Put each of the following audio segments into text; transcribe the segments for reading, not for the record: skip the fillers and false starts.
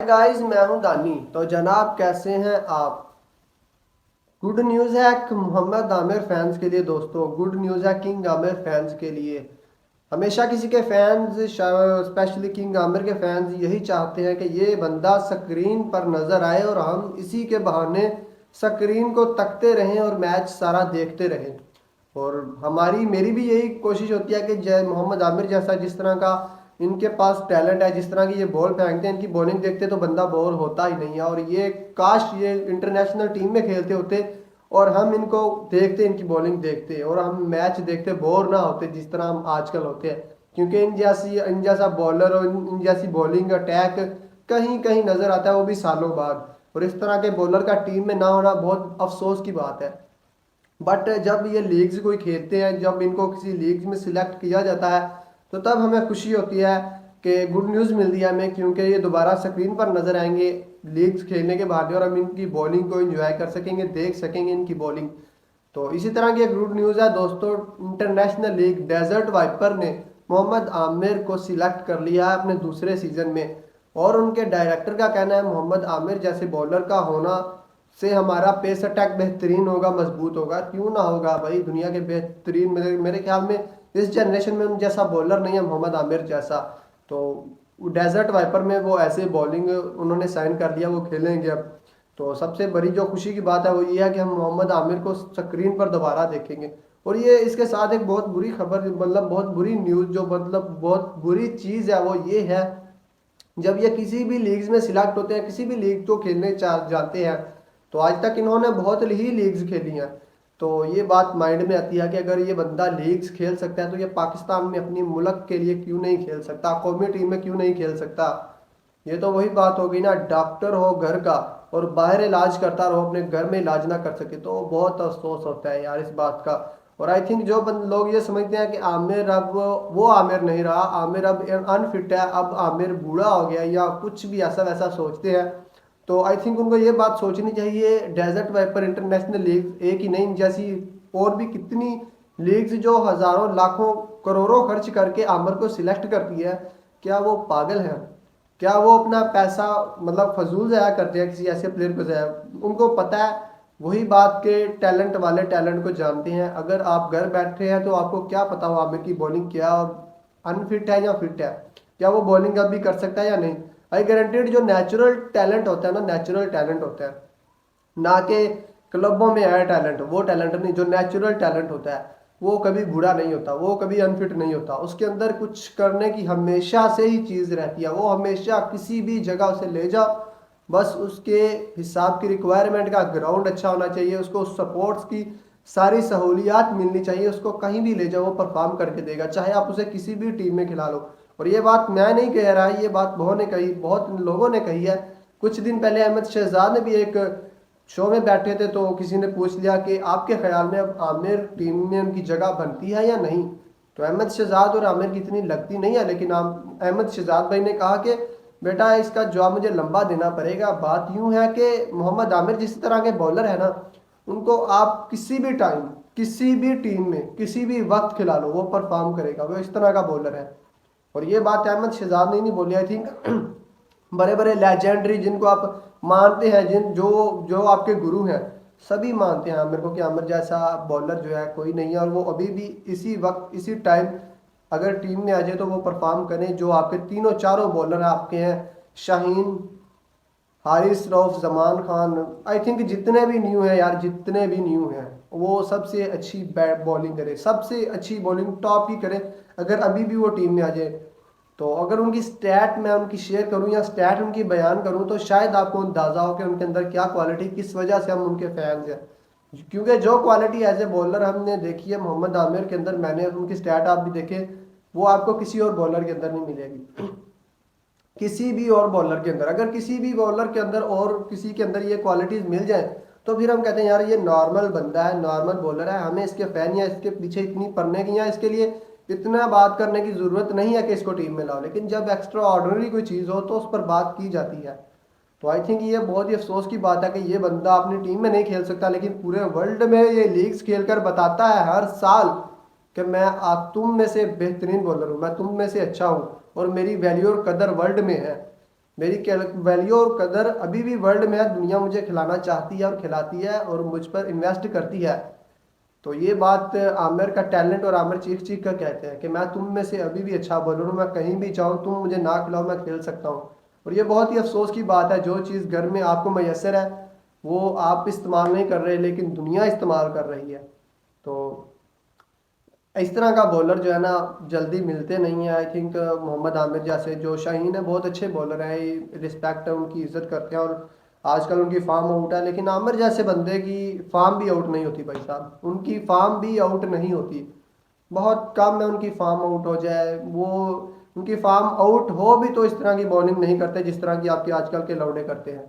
Guys, मैं हूं दानी। तो जनाब, कैसे हैं आप? गुड न्यूज़ है मोहम्मद आमिर फैंस के लिए दोस्तों। गुड न्यूज़ है किंग आमिर फैंस के लिए। हमेशा किसी के फैंस, स्पेशली किंग आमिर के फैंस, यही चाहते हैं कि ये बंदा स्क्रीन पर नज़र आए और हम इसी के बहाने स्क्रीन को तकते रहें और मैच सारा देखते रहें। और हमारी मेरी भी यही कोशिश होती है कि जय मोहम्मद आमिर जैसा, जिस तरह का इनके पास टैलेंट है, जिस तरह की ये बॉल फेंकते हैं, इनकी बॉलिंग देखते तो बंदा बोर होता ही नहीं है। और ये काश ये इंटरनेशनल टीम में खेलते होते और हम इनको देखते, इनकी बॉलिंग देखते और हम मैच देखते, बोर ना होते जिस तरह हम आजकल होते हैं। क्योंकि इन जैसा बॉलर और इन जैसी बॉलिंग अटैक कहीं कहीं नज़र आता है, वो भी सालों बाद। और इस तरह के बॉलर का टीम में ना होना बहुत अफसोस की बात है। बट जब ये लीग्स कोई खेलते हैं, जब इनको किसी लीग्स में सिलेक्ट किया जाता है, तो तब हमें खुशी होती है कि गुड न्यूज़ मिलती है हमें, क्योंकि ये दोबारा स्क्रीन पर नजर आएंगे लीग्स खेलने के बाद और हम इनकी बॉलिंग को एंजॉय कर सकेंगे, देख सकेंगे इनकी बॉलिंग। तो इसी तरह की एक गुड न्यूज़ है दोस्तों। इंटरनेशनल लीग डेजर्ट वाइपर ने मोहम्मद आमिर को सिलेक्ट कर लिया है अपने दूसरे सीजन में। और उनके डायरेक्टर का कहना है मोहम्मद आमिर जैसे बॉलर का होना से हमारा पेस अटैक बेहतरीन होगा, मजबूत होगा। क्यों ना होगा भाई, दुनिया के बेहतरीन, मेरे ख्याल में इस जनरेशन में उन जैसा बॉलर नहीं है मोहम्मद आमिर जैसा। तो डेजर्ट वाइपर में वो ऐसे बॉलिंग उन्होंने साइन कर लिया, वो खेलेंगे अब। तो सबसे बड़ी जो खुशी की बात है वो ये है कि हम मोहम्मद आमिर को स्क्रीन पर दोबारा देखेंगे। और ये इसके साथ एक बहुत बुरी खबर, मतलब बहुत बुरी न्यूज़, जो मतलब बहुत बुरी चीज़ है, वो ये है जब ये किसी भी लीग्स में सिलेक्ट होते हैं, किसी भी लीग को खेलने जाते हैं, तो आज तक इन्होंने बहुत ही लीग्स खेली हैं। तो ये बात माइंड में आती है कि अगर ये बंदा लीग्स खेल सकता है तो ये पाकिस्तान में अपनी मुल्क के लिए क्यों नहीं खेल सकता, कौमी टीम में क्यों नहीं खेल सकता। ये तो वही बात हो गई ना, डॉक्टर हो घर का और बाहर इलाज करता रहो, अपने घर में इलाज ना कर सके, तो बहुत अफसोस होता है यार इस बात का। और आई थिंक जो लोग ये समझते हैं कि आमिर अब वो आमिर नहीं रहा, आमिर अब अनफिट है, अब आमिर बूढ़ा हो गया या कुछ भी ऐसा वैसा सोचते हैं, तो आई थिंक उनको ये बात सोचनी चाहिए। डेजर्ट वाइपर इंटरनेशनल लीग एक ही नहीं, जैसी और भी कितनी लीग्स जो हज़ारों लाखों करोड़ों खर्च करके आमिर को सिलेक्ट करती है, क्या वो पागल हैं? क्या वो अपना पैसा मतलब फजूल ज़ाया करते हैं किसी ऐसे प्लेयर को ज़ाया? उनको पता है, वही बात के टैलेंट वाले टैलेंट को जानते हैं। अगर आप घर बैठे हैं तो आपको क्या पता हो आमिर की बॉलिंग क्या और अनफिट है या फिट है, क्या वो बॉलिंग अब भी कर सकता है या नहीं। आई गारंटेड जो नेचुरल टैलेंट होता है ना, नेचुरल टैलेंट होता है, ना कि क्लबों में आया टैलेंट, वो टैलेंट नहीं, जो नेचुरल टैलेंट होता है वो कभी बूढ़ा नहीं होता, वो कभी अनफिट नहीं होता। उसके अंदर कुछ करने की हमेशा से ही चीज़ रहती है, वो हमेशा किसी भी जगह उसे ले जाओ, बस उसके हिसाब की रिक्वायरमेंट का ग्राउंड अच्छा होना चाहिए, उसको सपोर्ट्स की सारी सहूलियात मिलनी चाहिए, उसको कहीं भी ले जाओ वो परफॉर्म करके देगा, चाहे आप उसे किसी भी टीम में खिला लो। और ये बात मैं नहीं कह रहा, ये बात बहुत लोगों ने कही है। कुछ दिन पहले अहमद शहजाद ने भी एक शो में बैठे थे, तो किसी ने पूछ लिया कि आपके ख्याल में अब आमिर टीम में उनकी जगह बनती है या नहीं। तो अहमद शहजाद और आमिर की इतनी लगती नहीं है, लेकिन अहमद शहजाद भाई ने कहा कि बेटा इसका जवाब मुझे लंबा देना पड़ेगा। बात यूं है कि मोहम्मद आमिर जिस तरह के बॉलर है ना, उनको आप किसी भी टाइम, किसी भी टीम में, किसी भी वक्त खिला लो, वो परफॉर्म करेगा, वो इस तरह का बॉलर है। और ये बात अहमद शहजाद ने नहीं बोली, आई थिंक बड़े बड़े लेजेंडरी जिनको आप मानते हैं, जिन जो जो आपके गुरु हैं, सभी मानते हैं आमिर को कि आमिर जैसा बॉलर जो है कोई नहीं है। और वो अभी भी इसी वक्त इसी टाइम अगर टीम में आ जाए तो वो परफॉर्म करें। जो आपके तीनों चारों बॉलर आपके हैं, शाहीन, हारिस रऊफ, जमान खान, आई थिंक जितने भी न्यू हैं यार, जितने भी न्यू हैं, वो सबसे अच्छी बैट बॉलिंग करे, सबसे अच्छी बॉलिंग टॉप ही करे अगर अभी भी वो टीम में आ जाए। तो अगर उनकी स्टैट मैं उनकी शेयर करूं या स्टैट उनकी बयान करूं, तो शायद आपको अंदाज़ा हो कि उनके अंदर क्या क्वालिटी, किस वजह से हम उनके फैंस हैं। क्योंकि जो क्वालिटी एज ए बॉलर हमने देखी है मोहम्मद आमिर के अंदर, मैंने उनकी स्टैट आप भी देखे, वो आपको किसी और बॉलर के अंदर नहीं मिलेगी। किसी भी और बॉलर के अंदर, अगर किसी भी बॉलर के अंदर और किसी के अंदर ये क्वालिटीज़ मिल जाए, तो फिर हम कहते हैं यार ये नॉर्मल बंदा है, नॉर्मल बॉलर है, हमें इसके फैन या इसके पीछे इतनी पढ़ने की या इसके लिए इतना बात करने की ज़रूरत नहीं है कि इसको टीम में लाओ। लेकिन जब एक्स्ट्रा ऑर्डिनरी कोई चीज़ हो तो उस पर बात की जाती है। तो आई थिंक ये बहुत ही अफसोस की बात है कि ये बंदा अपनी टीम में नहीं खेल सकता, लेकिन पूरे वर्ल्ड में ये लीग्स खेल कर बताता है हर साल कि मैं आप तुम में से बेहतरीन बॉलर हूँ, मैं तुम में से अच्छा हूँ और मेरी वैल्यू और कदर वर्ल्ड में है। میری ویلیو اور قدر ابھی بھی ورلڈ میں ہے، دنیا مجھے کھلانا چاہتی ہے اور کھلاتی ہے اور مجھ پر انویسٹ کرتی ہے۔ تو یہ بات عامر کا ٹیلنٹ اور عامر چیخ چیخ کر کہتے ہیں کہ میں تم میں سے ابھی بھی اچھا بالر ہوں، میں کہیں بھی چاہوں تم مجھے نہ کھلاؤ میں کھیل سکتا ہوں۔ اور یہ بہت ہی افسوس کی بات ہے، جو چیز گھر میں آپ کو میسر ہے وہ آپ استعمال نہیں کر رہے لیکن دنیا استعمال کر رہی ہے۔ تو اس طرح کا بولر جو ہے نا جلدی ملتے نہیں ہیں۔ آئی تھنک محمد عامر جیسے جو شاہین ہے بہت اچھے بولر ہیں، رسپیکٹ ہے، ان کی عزت کرتے ہیں اور آج کل ان کی فارم آؤٹ ہے، لیکن عامر جیسے بندے کی فارم بھی آؤٹ نہیں ہوتی بھائی صاحب، ان کی فارم بھی آؤٹ نہیں ہوتی، بہت کم ہے ان کی فارم آؤٹ ہو جائے۔ وہ ان کی فارم آؤٹ ہو بھی تو اس طرح کی بولنگ نہیں کرتے جس طرح کی آپ کے آج کل کے لوڑے کرتے ہیں۔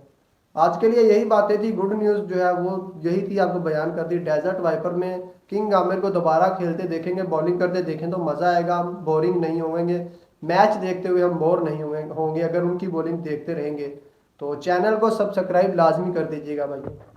آج کے لیے یہی باتیں تھی، گڈ نیوز جو ہے وہ یہی تھی، آپ کو بیان کر دی۔ ڈیزرٹ وائپر میں کنگ عامر کو دوبارہ کھیلتے دیکھیں گے، بالنگ کرتے دیکھیں تو مزہ آئے گا، ہم بورنگ نہیں ہوں گے، میچ دیکھتے ہوئے ہم بور نہیں ہوں گے اگر ان کی بولنگ دیکھتے رہیں گے۔ تو چینل کو سبسکرائب لازمی کر دیجیے گا بھائی۔